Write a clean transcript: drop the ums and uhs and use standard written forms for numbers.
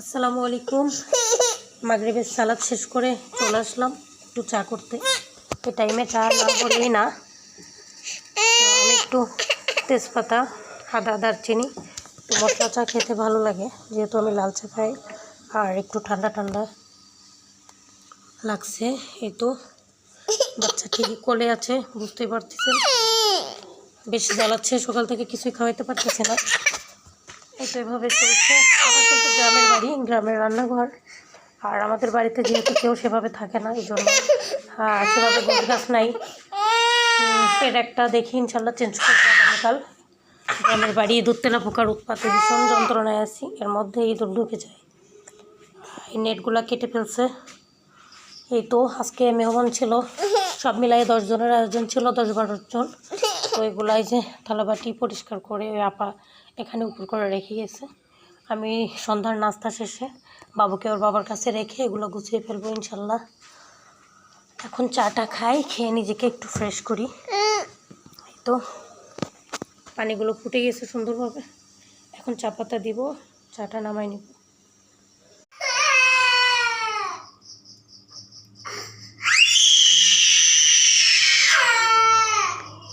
আসসালামু আলাইকুম। মাগরিবের সালাদ শেষ করে চলে আসলাম একটু চা করতে। এই টাইমে চা না করলেই না। আমি একটু তেজপাতা, আদা, দারচিনি, একটু মশলা চা খেতে ভালো লাগে, যেহেতু আমি লাল চা খাই। আর একটু ঠান্ডা ঠান্ডা লাগছে। এই তো বাচ্চা ঠিকই কোলে আছে, বুঝতেই পারতেছেন। বেশ জ্বালাচ্ছে, সকাল থেকে কিছুই খাওয়াইতে পারতেছে না। এই তো এভাবে চলছে। আমার কিন্তু গ্রামের বাড়ি, গ্রামের রান্নাঘর। আর আমাদের বাড়িতে যেহেতু কেউ সেভাবে থাকে না, এই জন্য সেভাবে গোছ গাছ নাই। এর একটা দেখি ইনশাল্লাহ চেঞ্জ করবো আগামীকাল। গ্রামের বাড়ি ইঁদুর তেলা পোকার উৎপাতে ভীষণ যন্ত্রণায় আছি, এর মধ্যে ইঁদুর ঢুকে যায়। এই নেটগুলা কেটে ফেলছে। এই তো আজকে মেহমান ছিল, সব মিলাই 10 জনের আয়োজন ছিল, 10-12 জন। তো এগুলাই যে থালাবাটি পরিষ্কার করে ওই আপা এখানে উপর করে রেখে গেছে। আমি সন্ধ্যার নাস্তা শেষে বাবুকে ওর বাবার কাছে রেখে এগুলো গুছিয়ে ফেলবো ইনশাল্লাহ। এখন চাটা খাই, খেয়ে নিজেকে একটু ফ্রেশ করি। এই তো পানিগুলো ফুটে গেছে সুন্দরভাবে। এখন চা পাতা দিব, চাটা নামাই নিব।